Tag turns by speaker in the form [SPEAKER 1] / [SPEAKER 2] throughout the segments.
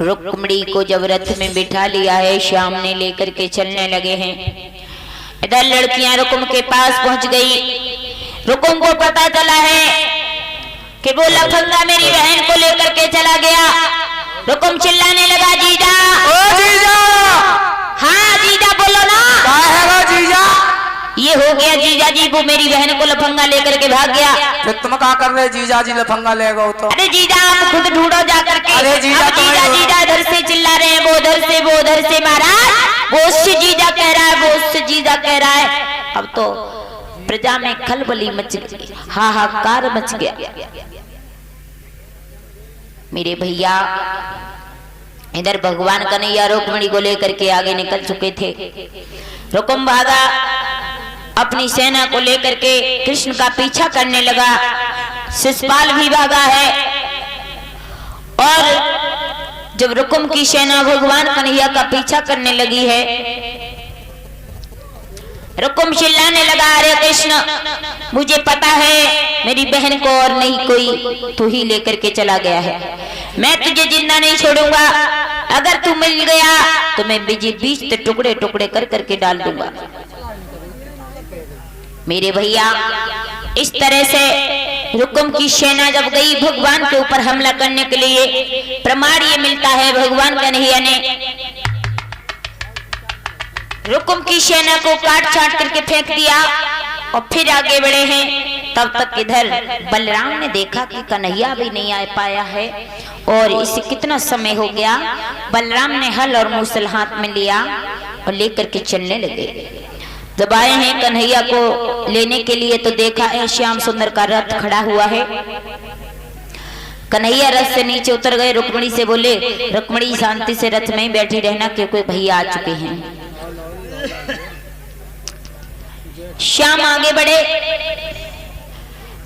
[SPEAKER 1] रुक्मिणी को जब रथ में बिठा लिया है, श्याम ने लेकर के चलने लगे हैं। इधर लड़कियां रुकुम के पास पहुंच गई। रुकुम को पता चला है कि वो लफंगा मेरी बहन को लेकर के चला गया। रुकुम चिल्लाने लगा, जीजा
[SPEAKER 2] ओ जीजा।
[SPEAKER 1] हाँ जीजा बोलो ना।
[SPEAKER 2] क्या है जीजा?
[SPEAKER 1] ये हो गया जीजा जी, वो मेरी बहन को लफंगा लेकर के भाग गया।
[SPEAKER 2] तो तुम क्या कर रहे जीजा जी? लफंगा ले गए तो?
[SPEAKER 1] अरे जीजा आप खुद ढूंढो जाकर के।
[SPEAKER 2] अरे जीजा
[SPEAKER 1] जीजा जीजा इधर से चिल्ला रहे हैं, वो उधर से महाराज वो उससे जीजा कह रहा है, वो उससे जीजा कह रहा है। अब तो प्रजा में खलबली मच गई, हाहाकार मच गया। मेरे भैया इधर भगवान कन्हैया रुक्मिणी को लेकर के आगे निकल चुके थे। रुकुम भागा, अपनी सेना को लेकर के कृष्ण का पीछा करने लगा। शिशुपाल भी भागा है। और जब रुकुम की सेना भगवान कन्हैया का पीछा करने लगी है, रुकुम चिल्लाने लगा, अरे कृष्ण मुझे पता है मेरी बहन को और नहीं कोई तू ही लेकर के चला गया है। मैं तुझे जिंदा नहीं छोड़ूंगा। अगर तू मिल गया तो मैं बीच टुकड़े टुकड़े कर करके डाल दूंगा। मेरे भैया इस तरह से रुकुम की सेना जब गई भगवान के ऊपर हमला करने के लिए, प्रमाण ये मिलता है भगवान कन्हैया ने रुकुम की सेना को काट छाट करके फेंक दिया और फिर आगे बढ़े हैं। तब तक इधर बलराम ने देखा कि कन्हैया भी नहीं आ पाया है और इसे कितना समय हो गया। बलराम ने हल और मूसल हाथ में लिया और लेकर के चलने लगे। जब आए हैं कन्हैया को लेने के लिए तो देखा है श्याम सुंदर का रथ खड़ा हुआ है। कन्हैया रथ से नीचे उतर गए, रुक्मिणी से बोले, रुक्मिणी शांति से रथ में बैठी रहना क्योंकि भैया आ चुके हैं। श्याम आगे बढ़े,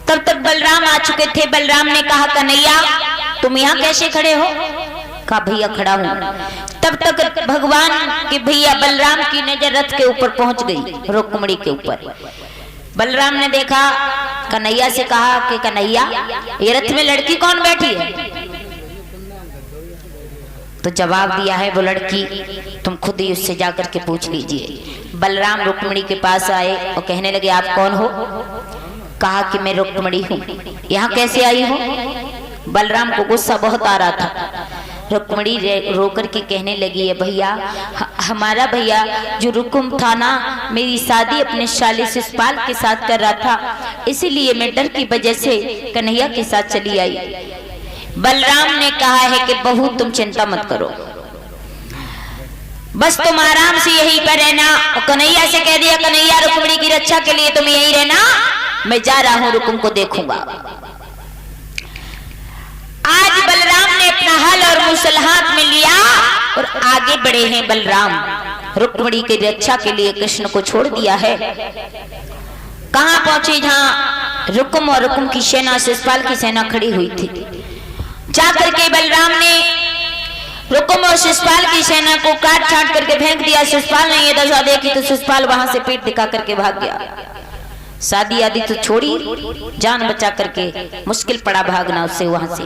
[SPEAKER 1] तब तक बलराम आ चुके थे। बलराम ने कहा, कन्हैया तुम यहाँ कैसे खड़े हो? कहा भैया खड़ा हूँ। तब तक भगवान के भैया बलराम की नजर रथ के ऊपर पहुंच गई, रुक्मिणी के ऊपर। बलराम ने देखा, कन्हैया से कहा कि कन्हैया ये रथ में लड़की कौन बैठी है? तो जवाब दिया है, वो लड़की तुम खुद ही उससे जाकर के पूछ लीजिए। बलराम रुक्मिणी के पास आए और कहने लगे, आप कौन हो? कहा कि मैं रुक्मिणी हूँ। यहाँ कैसे आई हो? बलराम को गुस्सा बहुत आ रहा था। रुक्मिणी रोकर के कहने लगी है, भैया हमारा भैया जो रुकुम था ना, मेरी शादी अपने साले शिशुपाल के साथ कर रहा था, इसीलिए मैं डर की वजह से कन्हैया के साथ चली आई। बलराम ने कहा है कि बहू तुम चिंता मत करो, बस तुम आराम से यहीं पर रहना। और कन्हैया से कह दिया, कन्हैया रुक्मिणी की रक्षा के लिए तुम यहीं रहना, मैं जा रहा हूं, रुकुम को देखूंगा। आज बलराम ने अपना हल और मूसल हाथ में लिया और आगे बढ़े हैं बलराम। रुक्मिणी की रक्षा के लिए कृष्ण को छोड़ दिया है। कहां पहुंचे? जहां रुकुम और रुकुम की सेना, शिशुपाल की सेना खड़ी हुई थी। जाकर के बलराम ने रुकुम और शिशुपाल की सेना को काट छाट करके फेंक दिया। शिशुपाल ने ये दशा देखी तो शिशुपाल वहां से पीठ दिखा करके भाग गया। शादी आदि तो छोड़ी, जान बचा करके मुश्किल पड़ा भागना उससे। वहां से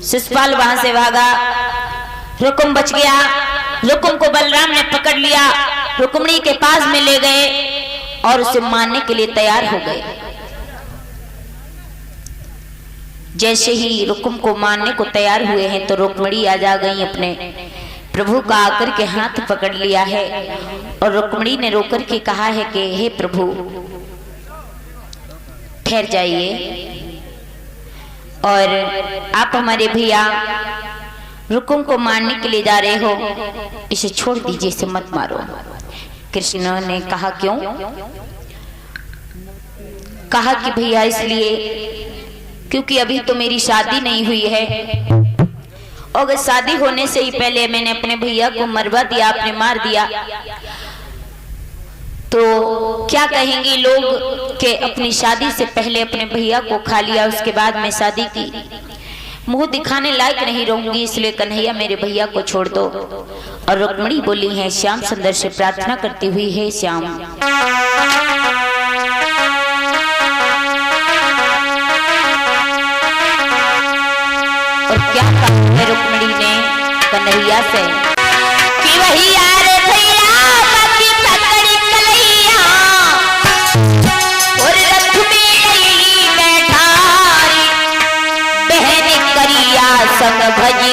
[SPEAKER 1] शिशुपाल वहां से भागा, रुकुम बच गया। रुकुम को बलराम ने पकड़ लिया, रुक्मिणी के पास में ले गए और उसे मारने के लिए तैयार हो गए। जैसे ही रुकुम को मारने को तैयार हुए हैं तो रुक्मिणी आ जा गई, अपने प्रभु का आकर के हाथ पकड़ लिया है और रुक्मिणी ने रोकर के कहा है कि हे प्रभु ठहर जाइए और आप हमारे भैया रुकुम को मारने के लिए जा रहे हो, इसे छोड़ दीजिए, इसे मत मारो। कृष्ण ने कहा क्यों? कहा कि भैया इसलिए क्योंकि अभी तो मेरी शादी नहीं हुई है, और अगर शादी होने से ही पहले मैंने अपने भैया को मरवा दिया, आपने मार दिया, तो क्या कहेंगे लोग कि अपनी शादी से पहले अपने भैया को खा लिया, उसके बाद में शादी की। मुंह दिखाने लायक नहीं रहूंगी, इसलिए कन्हैया मेरे भैया को छोड़ दो। और रुक्मिणी बोली है श्याम सुंदर से प्रार्थना करती हुई, है श्याम और क्या कहा है रुक्मिणी ने कन्हैया से कि वही यार भैया बाकी पकड़ी कलैया और रथ में आई बैठारी बहन करिया संग भज